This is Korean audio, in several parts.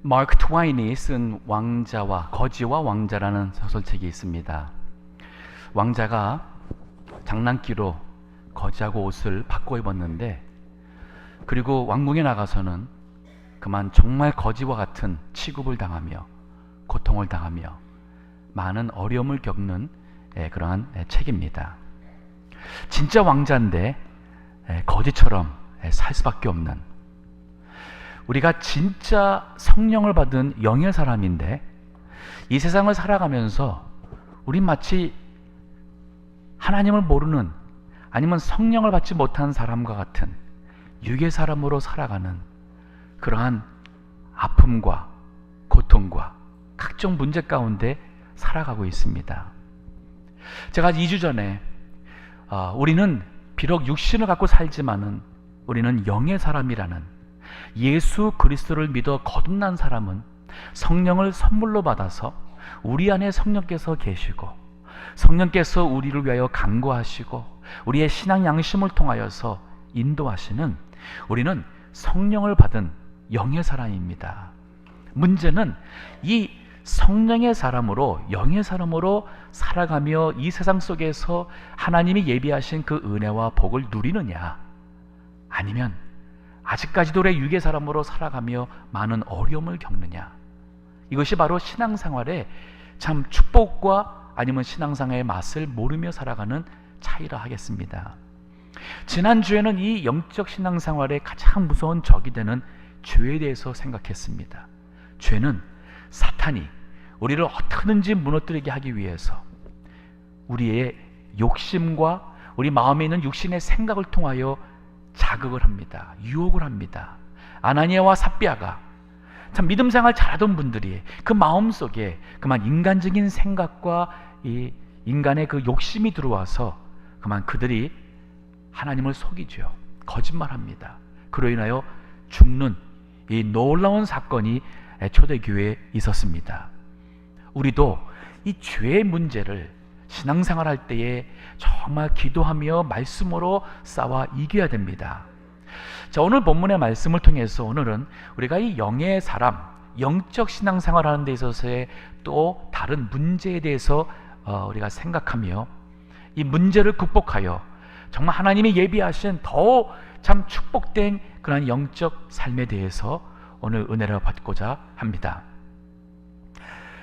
마크 트와인이 쓴 왕자와 거지와 왕자라는 소설책이 있습니다. 왕자가 장난기로 거지하고 옷을 바꿔 입었는데, 그리고 왕궁에 나가서는 그만 정말 거지와 같은 취급을 당하며 고통을 당하며 많은 어려움을 겪는 그러한 책입니다. 진짜 왕자인데 거지처럼 살 수밖에 없는, 우리가 진짜 성령을 받은 영의 사람인데 이 세상을 살아가면서 우린 마치 하나님을 모르는, 아니면 성령을 받지 못한 사람과 같은 육의 사람으로 살아가는 그러한 아픔과 고통과 각종 문제 가운데 살아가고 있습니다. 제가 2주 전에 우리는 비록 육신을 갖고 살지만은 우리는 영의 사람이라는, 예수 그리스도를 믿어 거듭난 사람은 성령을 선물로 받아서 우리 안에 성령께서 계시고 성령께서 우리를 위하여 간구하시고 우리의 신앙 양심을 통하여서 인도하시는, 우리는 성령을 받은 영의 사람입니다. 문제는 이 성령의 사람으로, 영의 사람으로 살아가며 이 세상 속에서 하나님이 예비하신 그 은혜와 복을 누리느냐, 아니면 아직까지도 우리의 육의 사람으로 살아가며 많은 어려움을 겪느냐. 이것이 바로 신앙생활의 참 축복과 아니면 신앙생활의 맛을 모르며 살아가는 차이라 하겠습니다. 지난주에는 이 영적 신앙생활의 가장 무서운 적이 되는 죄에 대해서 생각했습니다. 죄는 사탄이 우리를 어떻게든지 무너뜨리게 하기 위해서 우리의 욕심과 우리 마음에 있는 육신의 생각을 통하여 자극을 합니다. 유혹을 합니다. 아나니아와 삽비아가 참 믿음 생활 잘하던 분들이 그 마음속에 그만 인간적인 생각과 이 인간의 그 욕심이 들어와서 그만 그들이 하나님을 속이죠. 거짓말합니다. 그로 인하여 죽는 이 놀라운 사건이 초대교회에 있었습니다. 우리도 이 죄의 문제를 신앙생활 할 때에 정말 기도하며 말씀으로 싸워 이겨야 됩니다. 자, 오늘 본문의 말씀을 통해서 오늘은 우리가 이 영의 사람, 영적 신앙생활 하는 데 있어서의 또 다른 문제에 대해서 우리가 생각하며 이 문제를 극복하여 정말 하나님이 예비하신 더 참 축복된 그런 영적 삶에 대해서 오늘 은혜를 받고자 합니다.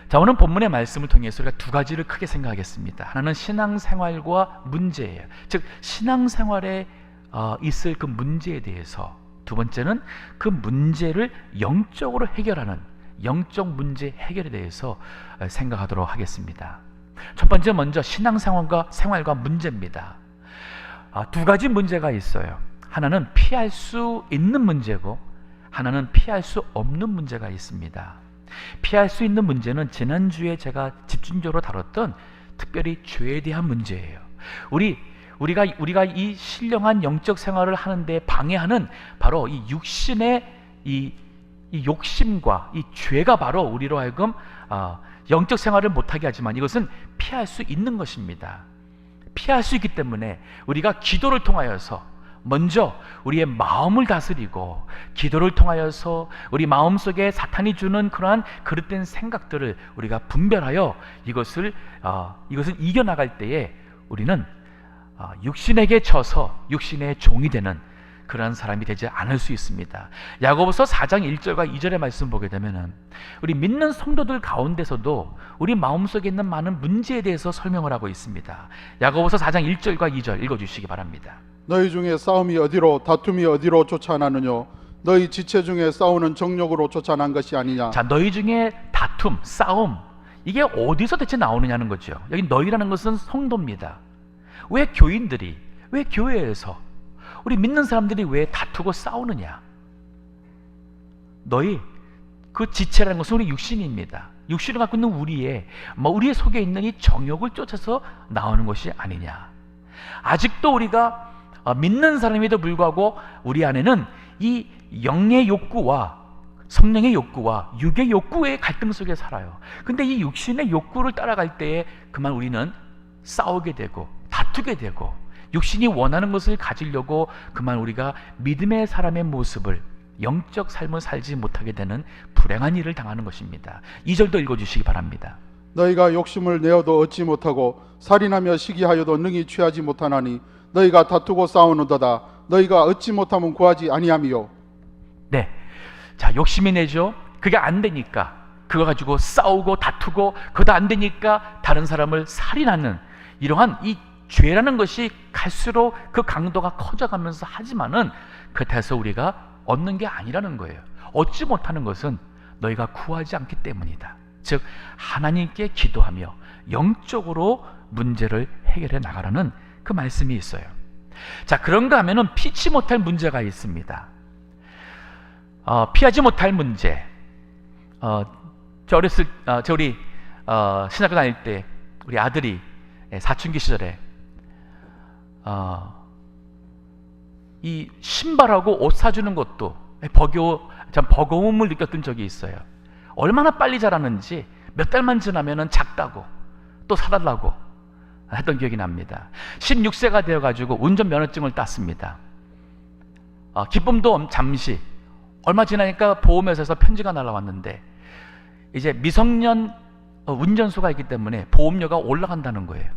자, 오늘 본문의 말씀을 통해서 우리가 두 가지를 크게 생각하겠습니다. 하나는 신앙생활과 문제예요. 즉 신앙생활에 있을 그 문제에 대해서, 두 번째는 그 문제를 영적으로 해결하는 영적 문제 해결에 대해서 생각하도록 하겠습니다. 첫 번째, 먼저 신앙생활과 문제입니다. 두 가지 문제가 있어요. 하나는 피할 수 있는 문제고 하나는 피할 수 없는 문제가 있습니다. 피할 수 있는 문제는 지난주에 제가 집중적으로 다뤘던 특별히 죄에 대한 문제예요. 우리가 이 신령한 영적 생활을 하는데 방해하는 바로 이 육신의 이 욕심과 이 죄가 바로 우리로 하여금 영적 생활을 못하게 하지만 이것은 피할 수 있는 것입니다. 피할 수 있기 때문에 우리가 기도를 통하여서 먼저 우리의 마음을 다스리고 기도를 통하여서 우리 마음속에 사탄이 주는 그러한 그릇된 생각들을 우리가 분별하여 이것을 이겨나갈 때에 우리는 육신에게 져서 육신의 종이 되는 그러한 사람이 되지 않을 수 있습니다. 야고보서 4장 1절과 2절의 말씀 보게 되면은 우리 믿는 성도들 가운데서도 우리 마음속에 있는 많은 문제에 대해서 설명을 하고 있습니다. 야고보서 4장 1절과 2절 읽어주시기 바랍니다. 너희 중에 싸움이 어디로 다툼이 어디로 쫓아나느뇨? 너희 지체 중에 싸우는 정욕으로 쫓아난 것이 아니냐? 자, 너희 중에 다툼, 싸움, 이게 어디서 대체 나오느냐는 거죠. 여기 너희라는 것은 성도입니다. 왜 교인들이, 왜 교회에서 우리 믿는 사람들이 왜 다투고 싸우느냐? 너희 그 지체라는 것은 우리 육신입니다. 육신을 갖고 있는 우리의 속에 있는 이 정욕을 쫓아서 나오는 것이 아니냐? 아직도 우리가 믿는 사람에도 불구하고 우리 안에는 이 영의 욕구와 성령의 욕구와 육의 욕구의 갈등 속에 살아요. 근데 이 육신의 욕구를 따라갈 때에 그만 우리는 싸우게 되고 다투게 되고 육신이 원하는 것을 가지려고 그만 우리가 믿음의 사람의 모습을 영적 삶을 살지 못하게 되는 불행한 일을 당하는 것입니다. 2절도 읽어주시기 바랍니다. 너희가 욕심을 내어도 얻지 못하고 살인하며 시기하여도 능히 취하지 못하나니 너희가 다투고 싸우는도다. 너희가 얻지 못하면 구하지 아니함이요. 네, 자, 욕심이 내죠. 그게 안 되니까 그거 가지고 싸우고 다투고, 그거 안 되니까 다른 사람을 살인하는 이러한 이 죄라는 것이 갈수록 그 강도가 커져가면서, 하지만은 그렇다고 우리가 얻는 게 아니라는 거예요. 얻지 못하는 것은 너희가 구하지 않기 때문이다. 즉 하나님께 기도하며 영적으로 문제를 해결해 나가라는 그 말씀이 있어요. 자, 그런가 하면은 피치 못할 문제가 있습니다. 피하지 못할 문제. 우리 신학교 다닐 때 우리 아들이 사춘기 시절에 이 신발하고 옷 사주는 것도 참 버거움을 느꼈던 적이 있어요. 얼마나 빨리 자라는지 몇 달만 지나면은 작다고 또 사달라고 했던 기억이 납니다. 16세가 되어가지고 운전면허증을 땄습니다. 기쁨도 잠시, 얼마 지나니까 보험회사에서 편지가 날라왔는데 이제 미성년 운전수가 있기 때문에 보험료가 올라간다는 거예요.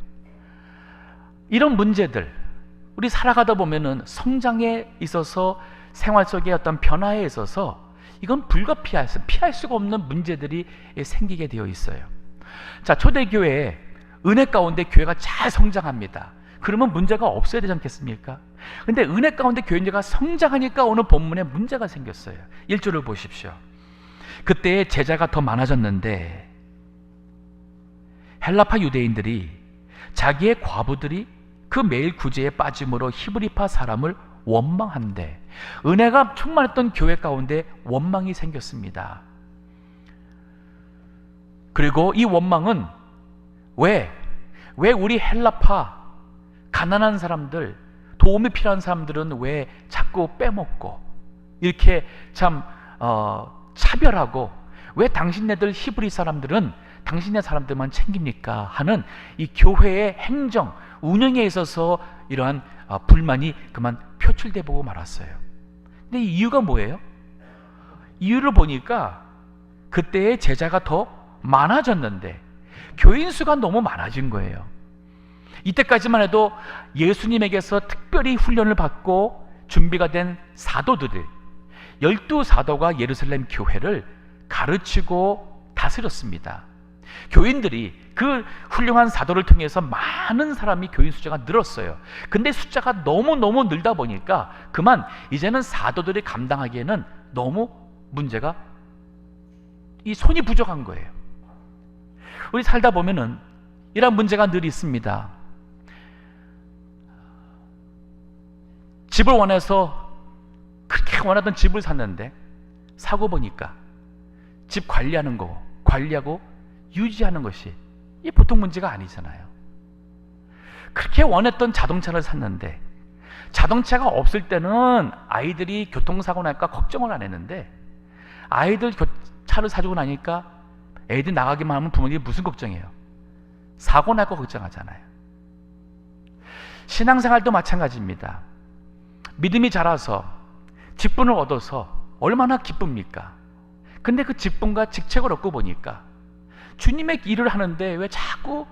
이런 문제들, 우리 살아가다 보면은 성장에 있어서, 생활 속의 어떤 변화에 있어서 이건 피할 수가 없는 문제들이 생기게 되어 있어요. 자, 초대교회에 은혜 가운데 교회가 잘 성장합니다. 그러면 문제가 없어야 되지 않겠습니까? 근데 은혜 가운데 교회가 성장하니까 오늘 본문에 문제가 생겼어요. 1절을 보십시오. 그때 제자가 더 많아졌는데 헬라파 유대인들이 자기의 과부들이 그 매일 구제에 빠짐으로 히브리파 사람을 원망한대. 은혜가 충만했던 교회 가운데 원망이 생겼습니다. 그리고 이 원망은 왜 우리 헬라파 가난한 사람들, 도움이 필요한 사람들은 왜 자꾸 빼먹고 이렇게 참 차별하고, 왜 당신네들 히브리 사람들은 당신네 사람들만 챙깁니까 하는 이 교회의 행정, 운영에 있어서 이러한 불만이 그만 표출돼 보고 말았어요. 근데 이 이유가 뭐예요? 이유를 보니까 그때의 제자가 더 많아졌는데 교인 수가 너무 많아진 거예요. 이때까지만 해도 예수님에게서 특별히 훈련을 받고 준비가 된 사도들이, 12사도가 예루살렘 교회를 가르치고 다스렸습니다. 교인들이 그 훌륭한 사도를 통해서 많은 사람이 교인 숫자가 늘었어요. 근데 숫자가 너무너무 늘다 보니까 그만 이제는 사도들이 감당하기에는 너무 문제가, 이 손이 부족한 거예요. 우리 살다 보면은 이런 문제가 늘 있습니다. 집을 원해서 그렇게 원하던 집을 샀는데 사고 보니까 집 관리하고 유지하는 것이 이 보통 문제가 아니잖아요. 그렇게 원했던 자동차를 샀는데 자동차가 없을 때는 아이들이 교통사고 날까 걱정을 안 했는데 아이들 차를 사주고 나니까 애들 나가기만 하면 부모님이 무슨 걱정해요? 사고 날까 걱정하잖아요. 신앙생활도 마찬가지입니다. 믿음이 자라서 직분을 얻어서 얼마나 기쁩니까? 근데 그 직분과 직책을 얻고 보니까 주님의 일을 하는데 왜 자꾸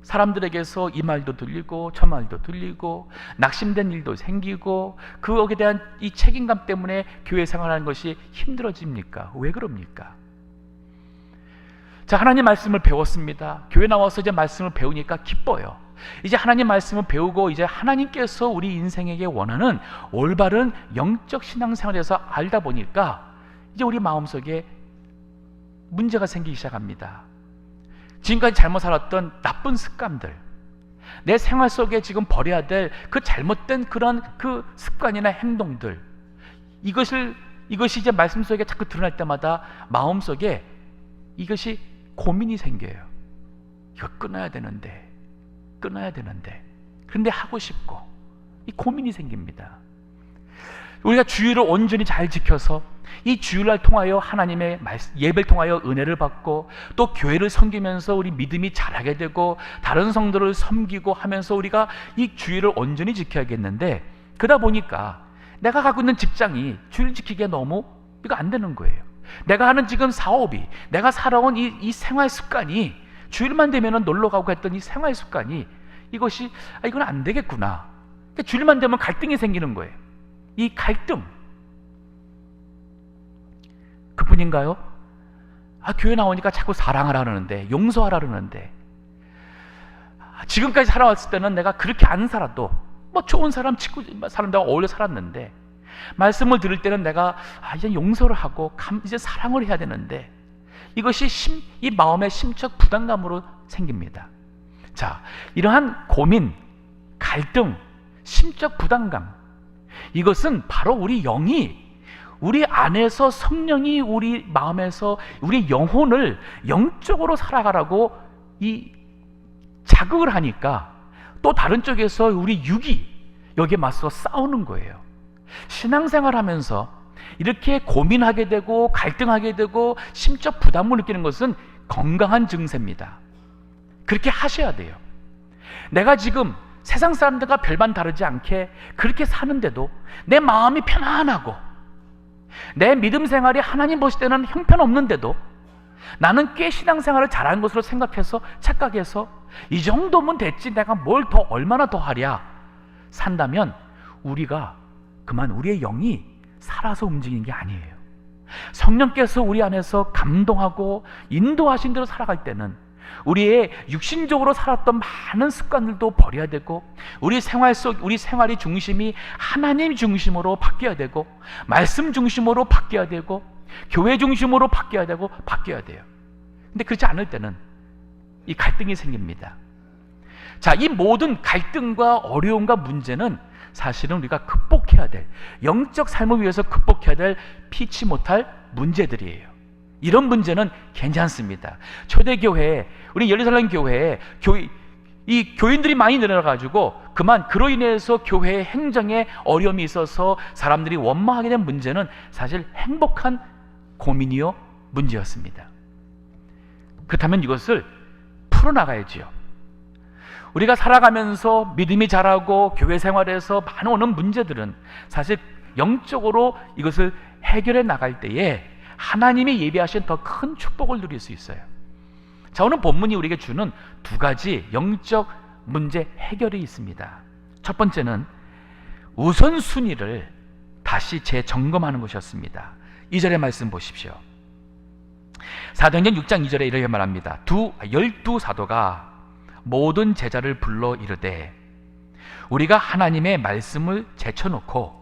사람들에게서 이 말도 들리고 저 말도 들리고 낙심된 일도 생기고 그거에 대한 이 책임감 때문에 교회 생활하는 것이 힘들어집니까? 왜 그럽니까? 자, 하나님 말씀을 배웠습니다. 교회 나와서 이제 말씀을 배우니까 기뻐요. 이제 하나님 말씀을 배우고 이제 하나님께서 우리 인생에게 원하는 올바른 영적 신앙생활에서 알다 보니까 이제 우리 마음속에 문제가 생기기 시작합니다. 지금까지 잘못 살았던 나쁜 습관들, 내 생활 속에 지금 버려야 될 그 잘못된 그런 그 습관이나 행동들, 이것이 이제 말씀 속에 자꾸 드러날 때마다 마음 속에 이것이 고민이 생겨요. 이거 끊어야 되는데 그런데 하고 싶고 이 고민이 생깁니다. 우리가 주일을 온전히 잘 지켜서 이 주일날 통하여 하나님의 예배를 통하여 은혜를 받고 또 교회를 섬기면서 우리 믿음이 자라게 되고 다른 성도를 섬기고 하면서 우리가 이 주일을 온전히 지켜야겠는데, 그러다 보니까 내가 갖고 있는 직장이 주일 지키기에 너무 이거 안 되는 거예요. 내가 하는 지금 사업이, 내가 살아온 이 생활 습관이, 주일만 되면 놀러 가고 했던 이 생활 습관이, 이것이 이건 안 되겠구나. 그러니까 주일만 되면 갈등이 생기는 거예요. 이 갈등, 그뿐인가요? 교회 나오니까 자꾸 사랑하라 그러는데, 용서하라 그러는데, 지금까지 살아왔을 때는 내가 그렇게 안 살아도 뭐 좋은 사람, 친구 사람들과 어울려 살았는데, 말씀을 들을 때는 내가 이제 용서를 하고 이제 사랑을 해야 되는데, 이것이 이 마음의 심적 부담감으로 생깁니다. 자, 이러한 고민, 갈등, 심적 부담감, 이것은 바로 우리 영이, 우리 안에서 성령이 우리 마음에서 우리 영혼을 영적으로 살아가라고 이 자극을 하니까, 또 다른 쪽에서 우리 육이 여기에 맞서 싸우는 거예요. 신앙생활 하면서 이렇게 고민하게 되고 갈등하게 되고 심적 부담을 느끼는 것은 건강한 증세입니다. 그렇게 하셔야 돼요. 내가 지금 세상 사람들과 별반 다르지 않게 그렇게 사는데도 내 마음이 편안하고, 내 믿음 생활이 하나님 보실 때는 형편없는데도 나는 꽤 신앙생활을 잘하는 것으로 생각해서, 착각해서 이 정도면 됐지, 내가 뭘 더 얼마나 더 하랴 산다면, 우리가 그만 우리의 영이 살아서 움직이는 게 아니에요. 성령께서 우리 안에서 감동하고 인도하신 대로 살아갈 때는 우리의 육신적으로 살았던 많은 습관들도 버려야 되고, 우리 생활이 중심이 하나님 중심으로 바뀌어야 되고, 말씀 중심으로 바뀌어야 되고, 교회 중심으로 바뀌어야 되고, 바뀌어야 돼요. 근데 그렇지 않을 때는 이 갈등이 생깁니다. 자, 이 모든 갈등과 어려움과 문제는 사실은 우리가 극복해야 될, 영적 삶을 위해서 극복해야 될 피치 못할 문제들이에요. 이런 문제는 괜찮습니다. 초대교회에, 우리 예루살렘 교회에 이 교인들이 많이 늘어나가지고 그만 그로 인해서 교회의 행정에 어려움이 있어서 사람들이 원망하게 된 문제는 사실 행복한 고민이요, 문제였습니다. 그렇다면 이것을 풀어나가야지요. 우리가 살아가면서 믿음이 자라고 교회 생활에서 많이 오는 문제들은 사실 영적으로 이것을 해결해 나갈 때에 하나님이 예비하신 더 큰 축복을 누릴 수 있어요. 자, 오늘 본문이 우리에게 주는 두 가지 영적 문제 해결이 있습니다. 첫 번째는 우선순위를 다시 재점검하는 것이었습니다. 2절의 말씀 보십시오. 사도행전 6장 2절에 이렇게 말합니다. 12 사도가 모든 제자를 불러 이르되, 우리가 하나님의 말씀을 제쳐놓고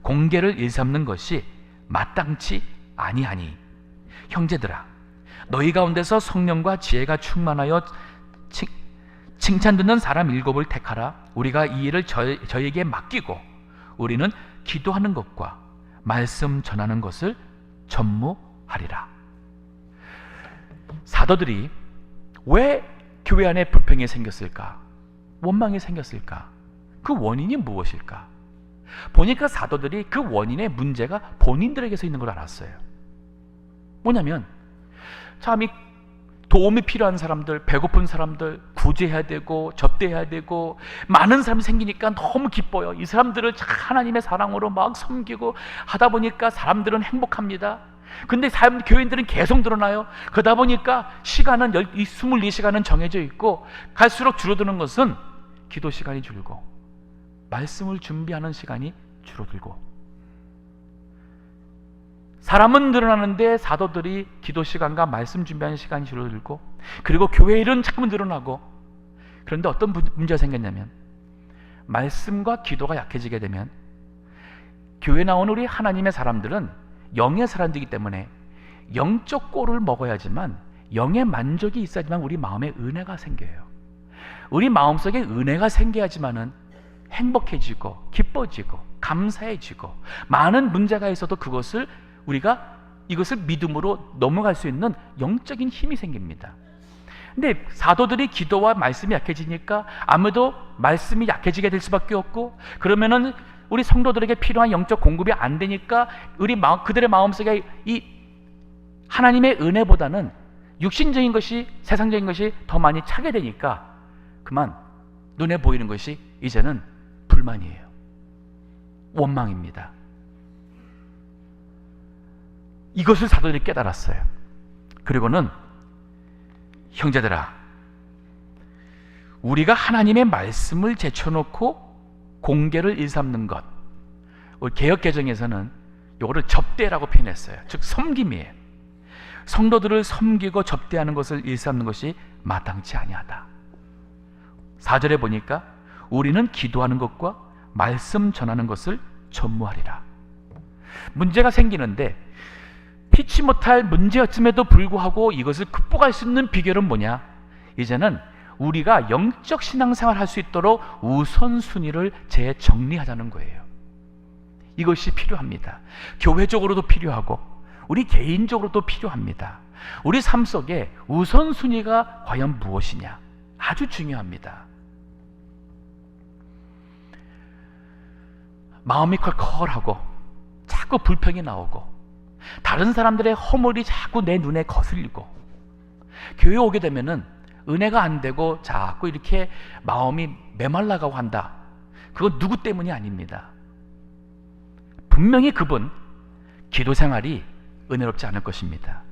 공계를 일삼는 것이 마땅치 아니하니, 형제들아, 너희 가운데서 성령과 지혜가 충만하여 칭찬 듣는 사람 7을 택하라. 우리가 이 일을 저에게 맡기고 우리는 기도하는 것과 말씀 전하는 것을 전무하리라. 사도들이 왜 교회 안에 불평이 생겼을까? 원망이 생겼을까? 그 원인이 무엇일까? 보니까 사도들이 그 원인의 문제가 본인들에게서 있는 걸 알았어요. 뭐냐면, 참, 이 도움이 필요한 사람들, 배고픈 사람들 구제해야 되고 접대해야 되고, 많은 사람이 생기니까 너무 기뻐요. 이 사람들을 하나님의 사랑으로 막 섬기고 하다 보니까 사람들은 행복합니다. 근데 교인들은 계속 늘어나요. 그러다 보니까 시간은 24시간은 정해져 있고, 갈수록 줄어드는 것은 기도 시간이 줄고 말씀을 준비하는 시간이 줄어들고, 사람은 늘어나는데 사도들이 기도 시간과 말씀 준비하는 시간이 줄어들고, 그리고 교회 일은 자꾸 늘어나고. 그런데 어떤 문제가 생겼냐면, 말씀과 기도가 약해지게 되면 교회 나온 우리 하나님의 사람들은 영의 사람들이기 때문에 영적 꼴을 먹어야지만, 영의 만족이 있어야지만 우리 마음에 은혜가 생겨요. 우리 마음속에 은혜가 생겨야지만은 행복해지고 기뻐지고 감사해지고, 많은 문제가 있어도 우리가 이것을 믿음으로 넘어갈 수 있는 영적인 힘이 생깁니다. 근데 사도들이 기도와 말씀이 약해지니까 아무도 말씀이 약해지게 될 수밖에 없고, 그러면은 우리 성도들에게 필요한 영적 공급이 안 되니까 그들의 마음속에 이 하나님의 은혜보다는 육신적인 것이, 세상적인 것이 더 많이 차게 되니까 그만 눈에 보이는 것이 이제는 불만이에요. 원망입니다. 이것을 사도들이 깨달았어요. 그리고는 형제들아, 우리가 하나님의 말씀을 제쳐놓고 공개를 일삼는 것, 우리 개역개정에서는 이거를 접대라고 표현했어요. 즉 섬김이에요. 성도들을 섬기고 접대하는 것을 일삼는 것이 마땅치 아니하다. 4절에 보니까 우리는 기도하는 것과 말씀 전하는 것을 전무하리라. 문제가 생기는데 피치 못할 문제였음에도 불구하고 이것을 극복할 수 있는 비결은 뭐냐? 이제는 우리가 영적 신앙생활 할 수 있도록 우선순위를 재정리하자는 거예요. 이것이 필요합니다. 교회적으로도 필요하고 우리 개인적으로도 필요합니다. 우리 삶 속에 우선순위가 과연 무엇이냐? 아주 중요합니다. 마음이 컬컬하고 자꾸 불평이 나오고 다른 사람들의 허물이 자꾸 내 눈에 거슬리고 교회 오게 되면은 은혜가 안 되고 자꾸 이렇게 마음이 메말라가고 한다. 그건 누구 때문이 아닙니다. 분명히 그분 기도 생활이 은혜롭지 않을 것입니다.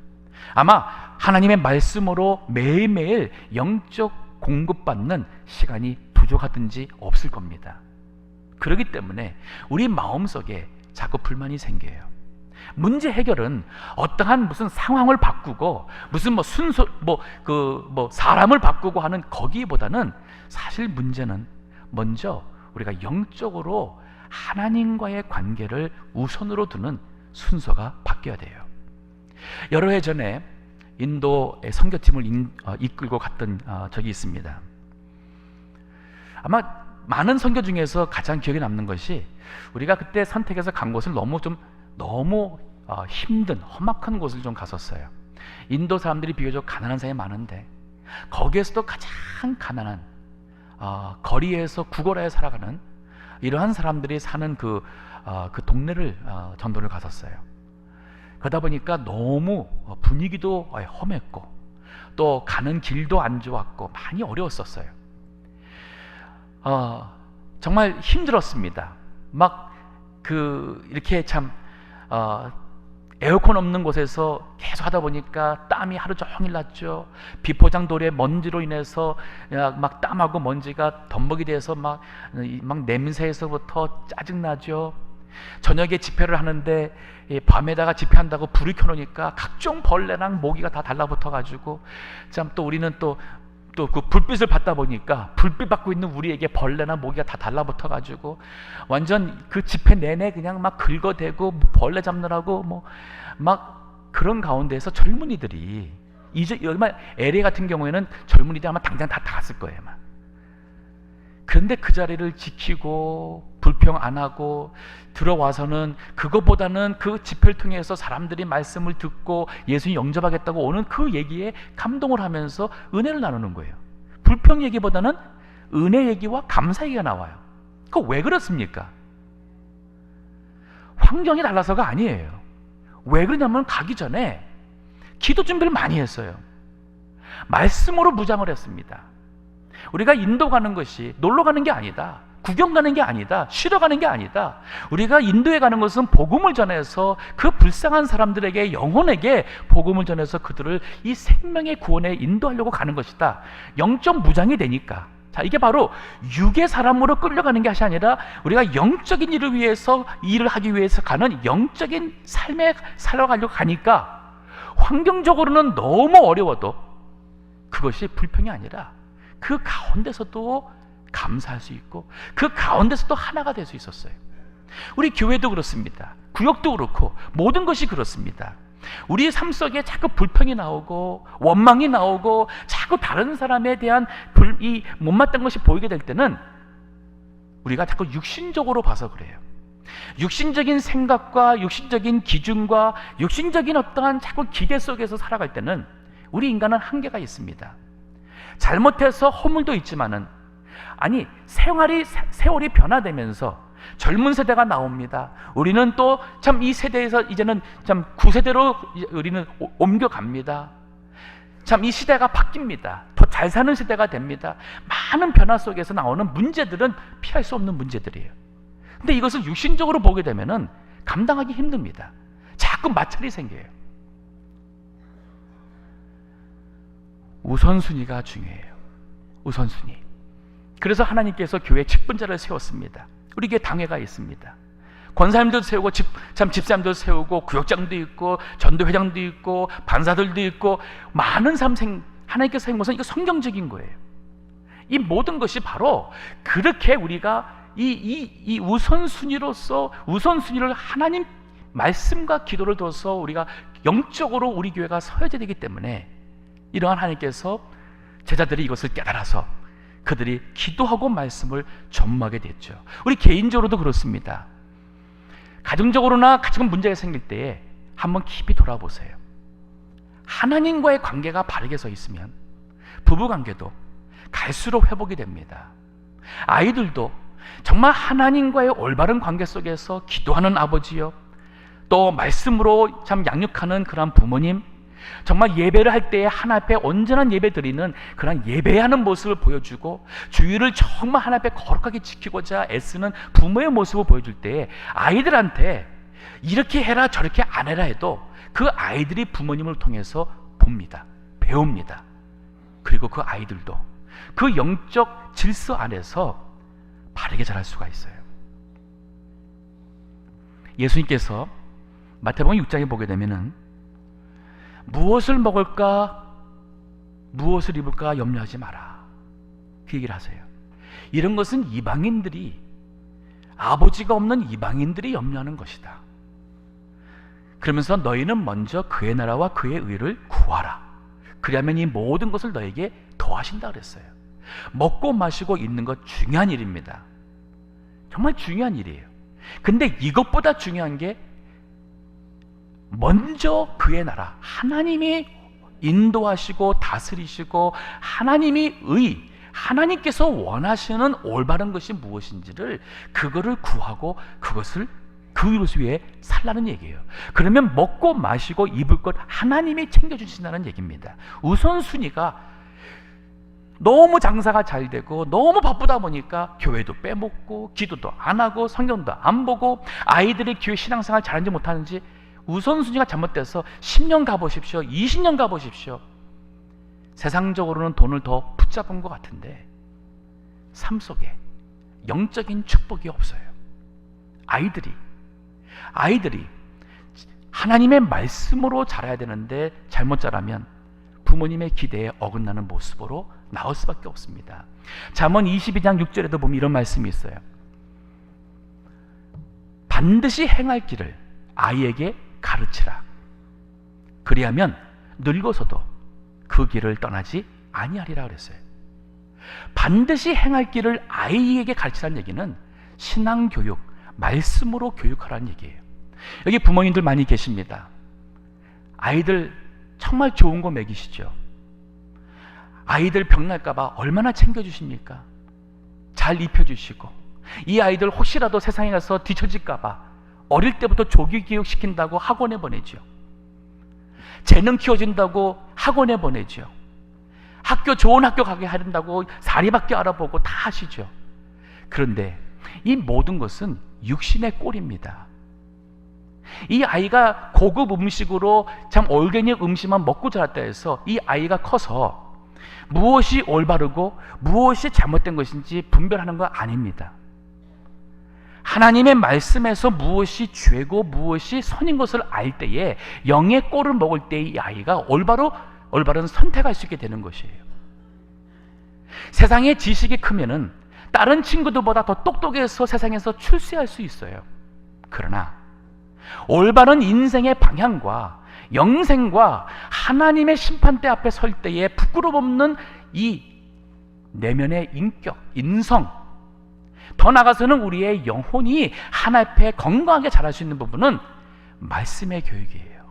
아마 하나님의 말씀으로 매일매일 영적 공급받는 시간이 부족하든지 없을 겁니다. 그렇기 때문에 우리 마음속에 자꾸 불만이 생겨요. 문제 해결은 어떠한 무슨 상황을 바꾸고 무슨 사람을 바꾸고 하는 거기보다는 사실 문제는 먼저 우리가 영적으로 하나님과의 관계를 우선으로 두는 순서가 바뀌어야 돼요. 여러 해 전에 인도의 선교팀을 이끌고 갔던 적이 있습니다. 아마 많은 선교 중에서 가장 기억에 남는 것이 우리가 그때 선택해서 간 곳을 너무 힘든 험악한 곳을 좀 갔었어요. 인도 사람들이 비교적 가난한 사람이 많은데 거기에서도 가장 가난한 거리에서 구걸하여 살아가는 이러한 사람들이 사는 그 동네를 전도를 갔었어요. 그러다 보니까 너무 분위기도 험했고 또 가는 길도 안 좋았고 많이 어려웠었어요. 정말 힘들었습니다. 이렇게 참 에어컨 없는 곳에서 계속 하다 보니까 땀이 하루 종일 났죠. 비포장 돌의 먼지로 인해서 막 땀하고 먼지가 덤벅이 돼서 막 냄새에서부터 짜증나죠. 저녁에 집회를 하는데 밤에다가 집회한다고 불을 켜놓으니까 각종 벌레랑 모기가 다 달라붙어 가지고 참 또 우리는 또 그 불빛을 받다 보니까 불빛 받고 있는 우리에게 벌레나 모기가 다 달라붙어 가지고 완전 그 집회 내내 그냥 막 긁어대고 벌레 잡느라고 막 그런 가운데서 젊은이들이 이제 얼마 LA 같은 경우에는 젊은이들 아마 당장 다 갔을 거예요. 아마. 그런데 그 자리를 지키고 불평 안 하고 들어와서는 그것보다는 그 집회를 통해서 사람들이 말씀을 듣고 예수님 영접하겠다고 오는 그 얘기에 감동을 하면서 은혜를 나누는 거예요. 불평 얘기보다는 은혜 얘기와 감사 얘기가 나와요. 그거 왜 그렇습니까? 환경이 달라서가 아니에요. 왜 그러냐면 가기 전에 기도 준비를 많이 했어요. 말씀으로 무장을 했습니다. 우리가 인도 가는 것이 놀러 가는 게 아니다. 구경 가는 게 아니다. 쉬러 가는 게 아니다. 우리가 인도에 가는 것은 복음을 전해서 그 불쌍한 사람들에게 영혼에게 복음을 전해서 그들을 이 생명의 구원에 인도하려고 가는 것이다. 영적 무장이 되니까. 자, 이게 바로 육의 사람으로 끌려가는 것이 아니라 우리가 영적인 일을 위해서 일을 하기 위해서 가는 영적인 삶에 살아가려고 가니까 환경적으로는 너무 어려워도 그것이 불평이 아니라 그 가운데서도 감사할 수 있고 그 가운데서도 하나가 될 수 있었어요. 우리 교회도 그렇습니다. 구역도 그렇고 모든 것이 그렇습니다. 우리 삶 속에 자꾸 불평이 나오고 원망이 나오고 자꾸 다른 사람에 대한 이 못마땅한 것이 보이게 될 때는 우리가 자꾸 육신적으로 봐서 그래요. 육신적인 생각과 육신적인 기준과 육신적인 어떠한 자꾸 기대 속에서 살아갈 때는 우리 인간은 한계가 있습니다. 잘못해서 허물도 있지만은 세월이 변화되면서 젊은 세대가 나옵니다. 우리는 또 참 이 세대에서 이제는 참 구세대로 우리는 옮겨갑니다. 참 이 시대가 바뀝니다. 더 잘 사는 시대가 됩니다. 많은 변화 속에서 나오는 문제들은 피할 수 없는 문제들이에요. 근데 이것을 육신적으로 보게 되면은 감당하기 힘듭니다. 자꾸 마찰이 생겨요. 우선순위가 중요해요. 우선순위. 그래서 하나님께서 교회 직분자를 세웠습니다. 우리 교회 당회가 있습니다. 권사님도 세우고 집사님도 세우고 구역장도 있고 전도회장도 있고 반사들도 있고 많은 하나님께서 세운 것은 이거 성경적인 거예요. 이 모든 것이 바로 그렇게 우리가 이 우선순위로서 우선순위를 하나님 말씀과 기도를 둬서 우리가 영적으로 우리 교회가 서야 되기 때문에 이러한 하나님께서 제자들이 이것을 깨달아서 그들이 기도하고 말씀을 전무하게 됐죠. 우리 개인적으로도 그렇습니다. 가정적으로나 가정 문제가 생길 때에 한번 깊이 돌아보세요. 하나님과의 관계가 바르게 서 있으면 부부관계도 갈수록 회복이 됩니다. 아이들도 정말 하나님과의 올바른 관계 속에서 기도하는 아버지요, 또 말씀으로 참 양육하는 그런 부모님, 정말 예배를 할 때에 하나 앞에 온전한 예배 드리는 그런 예배하는 모습을 보여주고 주의를 정말 하나 앞에 거룩하게 지키고자 애쓰는 부모의 모습을 보여줄 때에 아이들한테 이렇게 해라 저렇게 안 해라 해도 그 아이들이 부모님을 통해서 봅니다. 배웁니다. 그리고 그 아이들도 그 영적 질서 안에서 바르게 자랄 수가 있어요. 예수님께서 마태복음 6장에 보게 되면은 무엇을 먹을까 무엇을 입을까 염려하지 마라, 그 얘기를 하세요. 이런 것은 이방인들이, 아버지가 없는 이방인들이 염려하는 것이다. 그러면서 너희는 먼저 그의 나라와 그의 의를 구하라. 그리하면 이 모든 것을 너에게 더하신다 그랬어요. 먹고 마시고 있는 것 중요한 일입니다. 정말 중요한 일이에요. 근데 이것보다 중요한 게 먼저 그의 나라, 하나님이 인도하시고 다스리시고 하나님께서 원하시는 올바른 것이 무엇인지를 그거를 구하고 그것을 그 위에 살라는 얘기예요. 그러면 먹고 마시고 입을 것 하나님이 챙겨주신다는 얘기입니다. 우선순위가 너무 장사가 잘 되고 너무 바쁘다 보니까 교회도 빼먹고 기도도 안 하고 성경도 안 보고 아이들이 교회 신앙생활 잘하는지 못하는지 우선순위가 잘못돼서 10년 가보십시오, 20년 가보십시오. 세상적으로는 돈을 더 붙잡은 것 같은데 삶 속에 영적인 축복이 없어요. 아이들이 하나님의 말씀으로 자라야 되는데 잘못 자라면 부모님의 기대에 어긋나는 모습으로 나올 수밖에 없습니다. 잠언 22장 6절에도 보면 이런 말씀이 있어요. 반드시 행할 길을 아이에게 가르치라. 그리하면 늙어서도 그 길을 떠나지 아니하리라 그랬어요. 반드시 행할 길을 아이에게 가르치라는 얘기는 신앙교육, 말씀으로 교육하라는 얘기예요. 여기 부모님들 많이 계십니다. 아이들 정말 좋은 거 먹이시죠. 아이들 병날까봐 얼마나 챙겨주십니까? 잘 입혀주시고, 이 아이들 혹시라도 세상에 가서 뒤처질까봐 어릴 때부터 조기 교육 시킨다고 학원에 보내죠. 재능 키워준다고 학원에 보내죠. 좋은 학교 가게 하린다고 사립학교 알아보고 다 하시죠. 그런데 이 모든 것은 육신의 꼴입니다. 이 아이가 고급 음식으로 참 올게닉 음식만 먹고 자랐다 해서 이 아이가 커서 무엇이 올바르고 무엇이 잘못된 것인지 분별하는 거 아닙니다. 하나님의 말씀에서 무엇이 죄고 무엇이 선인 것을 알 때에 영의 꼴을 먹을 때 이 아이가 올바른 선택할 수 있게 되는 것이에요. 세상의 지식이 크면은 다른 친구들보다 더 똑똑해서 세상에서 출세할 수 있어요. 그러나 올바른 인생의 방향과 영생과 하나님의 심판대 앞에 설 때에 부끄러움 없는 이 내면의 인격, 인성, 더 나아가서는 우리의 영혼이 하나 앞에 건강하게 자랄 수 있는 부분은 말씀의 교육이에요.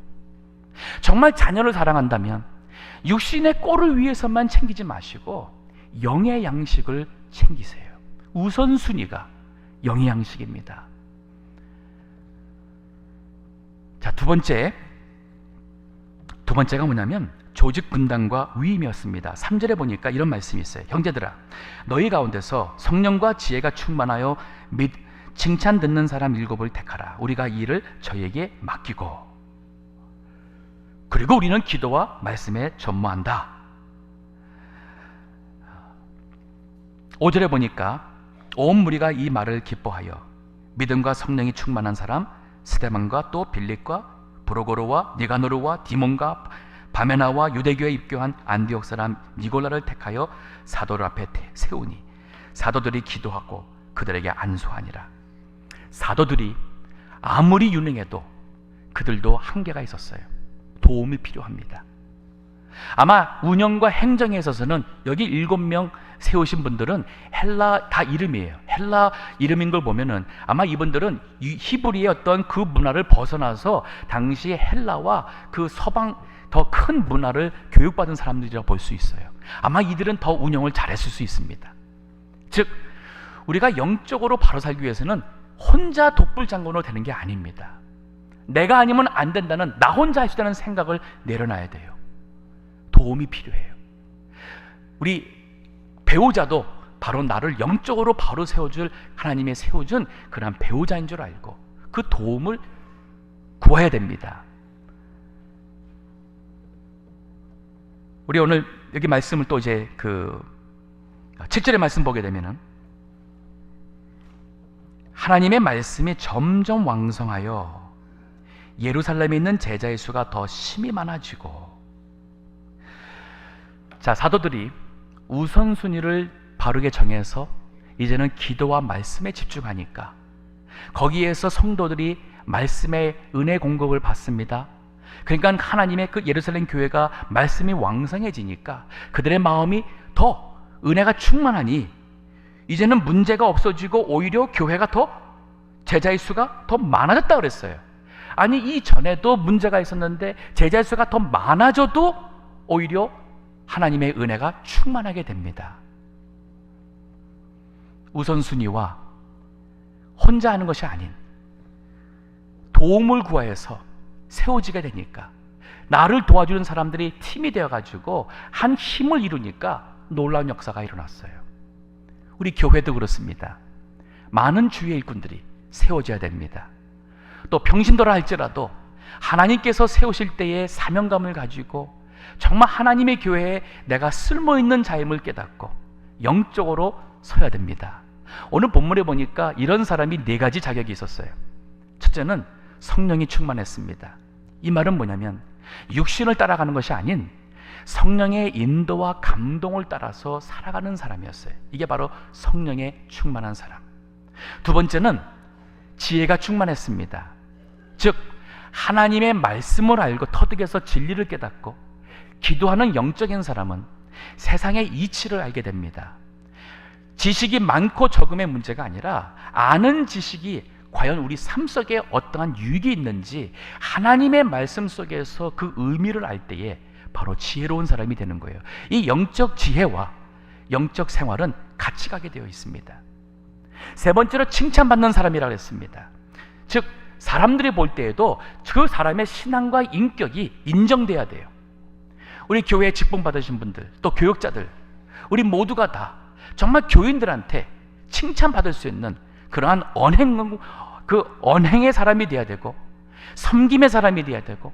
정말 자녀를 사랑한다면 육신의 꼴을 위해서만 챙기지 마시고 영의 양식을 챙기세요. 우선순위가 영의 양식입니다. 자, 두 번째가 뭐냐면 조직 분당과 위임이었습니다. 3절에 보니까 이런 말씀이 있어요. 형제들아, 너희 가운데서 성령과 지혜가 충만하여 칭찬 듣는 사람 7을 택하라. 우리가 이 일을 저에게 맡기고, 그리고 우리는 기도와 말씀에 전무한다. 5절에 보니까 온 무리가 이 말을 기뻐하여 믿음과 성령이 충만한 사람 스데반과 또 빌립과 브로고로와 니가노르와 디몬과 바메나와 유대교에 입교한 안디옥 사람 니골라를 택하여 사도들 앞에 세우니 사도들이 기도하고 그들에게 안수하니라. 사도들이 아무리 유능해도 그들도 한계가 있었어요. 도움이 필요합니다. 아마 운영과 행정에 있어서는 여기 7명 세우신 분들은 헬라 다 이름이에요. 헬라 이름인 걸 보면은 아마 이분들은 히브리의 어떤 그 문화를 벗어나서 당시 헬라와 그 서방 더 큰 문화를 교육받은 사람들이라고 볼 수 있어요. 아마 이들은 더 운영을 잘했을 수 있습니다. 즉 우리가 영적으로 바로 살기 위해서는 혼자 독불장군으로 되는 게 아닙니다. 내가 아니면 안 된다는, 나 혼자 할 수 있다는 생각을 내려놔야 돼요. 도움이 필요해요. 우리 배우자도 바로 나를 영적으로 바로 세워줄 하나님의 세워준 그런 배우자인 줄 알고 그 도움을 구해야 됩니다. 우리 오늘 여기 말씀을 또 이제 7절의 말씀 보게 되면은 하나님의 말씀이 점점 왕성하여 예루살렘에 있는 제자의 수가 더 심히 많아지고, 자, 사도들이 우선순위를 바르게 정해서 이제는 기도와 말씀에 집중하니까 거기에서 성도들이 말씀의 은혜 공급을 받습니다. 그러니까 하나님의 그 예루살렘 교회가 말씀이 왕성해지니까 그들의 마음이 더 은혜가 충만하니 이제는 문제가 없어지고 오히려 교회가 더 제자의 수가 더 많아졌다 그랬어요. 아니 이전에도 문제가 있었는데 제자의 수가 더 많아져도 오히려 하나님의 은혜가 충만하게 됩니다. 우선순위와 혼자 하는 것이 아닌 도움을 구하여서 세워지게 되니까 나를 도와주는 사람들이 팀이 되어가지고 한 힘을 이루니까 놀라운 역사가 일어났어요. 우리 교회도 그렇습니다. 많은 주의 일꾼들이 세워져야 됩니다. 또 평신도라 할지라도 하나님께서 세우실 때의 사명감을 가지고 정말 하나님의 교회에 내가 쓸모있는 자임을 깨닫고 영적으로 서야 됩니다. 오늘 본문에 보니까 이런 사람이 4가지 자격이 있었어요. 첫째는 성령이 충만했습니다. 이 말은 뭐냐면 육신을 따라가는 것이 아닌 성령의 인도와 감동을 따라서 살아가는 사람이었어요. 이게 바로 성령의 충만한 사람. 두 번째는 지혜가 충만했습니다. 즉 하나님의 말씀을 알고 터득해서 진리를 깨닫고 기도하는 영적인 사람은 세상의 이치를 알게 됩니다. 지식이 많고 적음의 문제가 아니라 아는 지식이 과연 우리 삶 속에 어떠한 유익이 있는지 하나님의 말씀 속에서 그 의미를 알 때에 바로 지혜로운 사람이 되는 거예요. 이 영적 지혜와 영적 생활은 같이 가게 되어 있습니다. 세 번째로 칭찬받는 사람이라고 했습니다. 즉 사람들이 볼 때에도 그 사람의 신앙과 인격이 인정돼야 돼요. 우리 교회에 직분 받으신 분들, 또 교육자들, 우리 모두가 다 정말 교인들한테 칭찬받을 수 있는 그러한 언행의 사람이 돼야 되고, 섬김의 사람이 돼야 되고,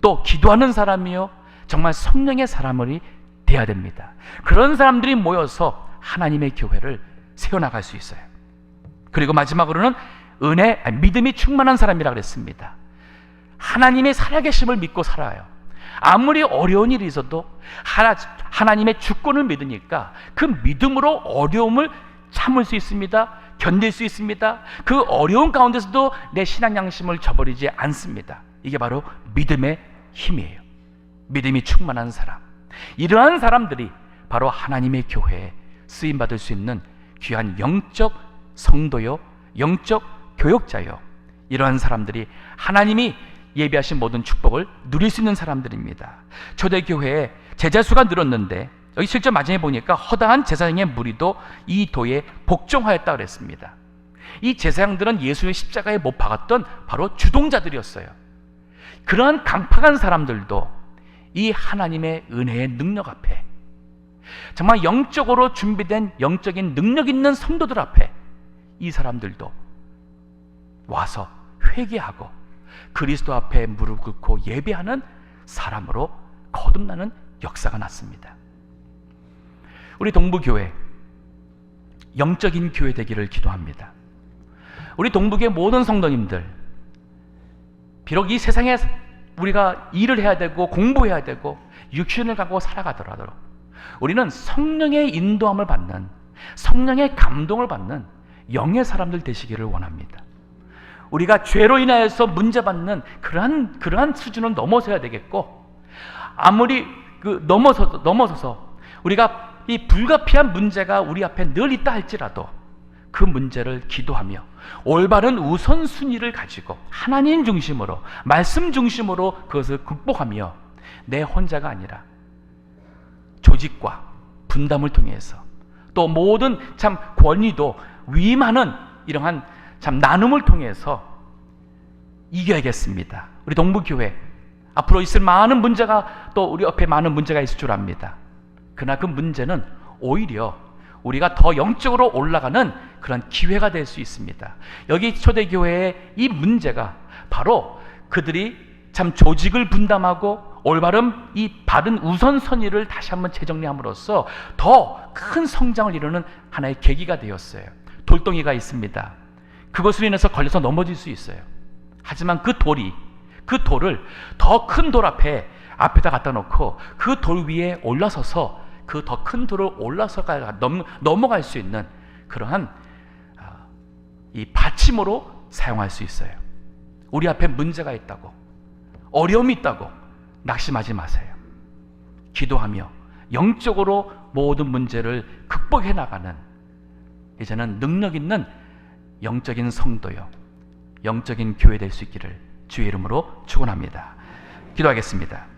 또 기도하는 사람이요 정말 성령의 사람이 돼야 됩니다. 그런 사람들이 모여서 하나님의 교회를 세워나갈 수 있어요. 그리고 마지막으로는 믿음이 충만한 사람이라고 그랬습니다. 하나님의 살아계심을 믿고 살아요. 아무리 어려운 일이 있어도 하나님의 주권을 믿으니까 그 믿음으로 어려움을 참을 수 있습니다. 견딜 수 있습니다. 그 어려운 가운데서도 내 신앙 양심을 저버리지 않습니다. 이게 바로 믿음의 힘이에요. 믿음이 충만한 사람, 이러한 사람들이 바로 하나님의 교회에 쓰임받을 수 있는 귀한 영적 성도요, 영적 교역자요, 이러한 사람들이 하나님이 예비하신 모든 축복을 누릴 수 있는 사람들입니다. 초대교회에 제자수가 늘었는데 여기 실제 마지막에 보니까 허다한 제사장의 무리도 이 도에 복종하였다 그랬습니다. 이 제사장들은 예수의 십자가에 못 박았던 바로 주동자들이었어요. 그러한 강팍한 사람들도 이 하나님의 은혜의 능력 앞에, 정말 영적으로 준비된 영적인 능력 있는 성도들 앞에 이 사람들도 와서 회개하고 그리스도 앞에 무릎 꿇고 예배하는 사람으로 거듭나는 역사가 났습니다. 우리 동부교회 영적인 교회 되기를 기도합니다. 우리 동부교회 모든 성도님들, 비록 이 세상에 우리가 일을 해야 되고 공부해야 되고 육신을 갖고 살아가더라도 우리는 성령의 인도함을 받는, 성령의 감동을 받는 영의 사람들 되시기를 원합니다. 우리가 죄로 인하여서 문제받는 그러한 수준을 넘어서야 되겠고, 아무리 넘어서서 우리가 이 불가피한 문제가 우리 앞에 늘 있다 할지라도 그 문제를 기도하며 올바른 우선순위를 가지고 하나님 중심으로, 말씀 중심으로 그것을 극복하며 내 혼자가 아니라 조직과 분담을 통해서 또 모든 참 권위도 위임하는 이러한 참 나눔을 통해서 이겨야겠습니다. 우리 동부교회 앞으로 있을 많은 문제가, 또 우리 옆에 많은 문제가 있을 줄 압니다. 그러나 그 문제는 오히려 우리가 더 영적으로 올라가는 그런 기회가 될 수 있습니다. 여기 초대교회의 이 문제가 바로 그들이 참 조직을 분담하고 올바른 이 바른 우선순위를 다시 한번 재정리함으로써 더 큰 성장을 이루는 하나의 계기가 되었어요. 돌덩이가 있습니다. 그것으로 인해서 걸려서 넘어질 수 있어요. 하지만 그 돌을 더 큰 돌 앞에다 갖다 놓고 그 돌 위에 올라서서 그 더 큰 돌을 올라서 넘어갈 수 있는 그러한 이 받침으로 사용할 수 있어요. 우리 앞에 문제가 있다고, 어려움이 있다고 낙심하지 마세요. 기도하며 영적으로 모든 문제를 극복해 나가는, 이제는 능력 있는 영적인 성도요, 영적인 교회 될 수 있기를 주의 이름으로 축원합니다. 기도하겠습니다.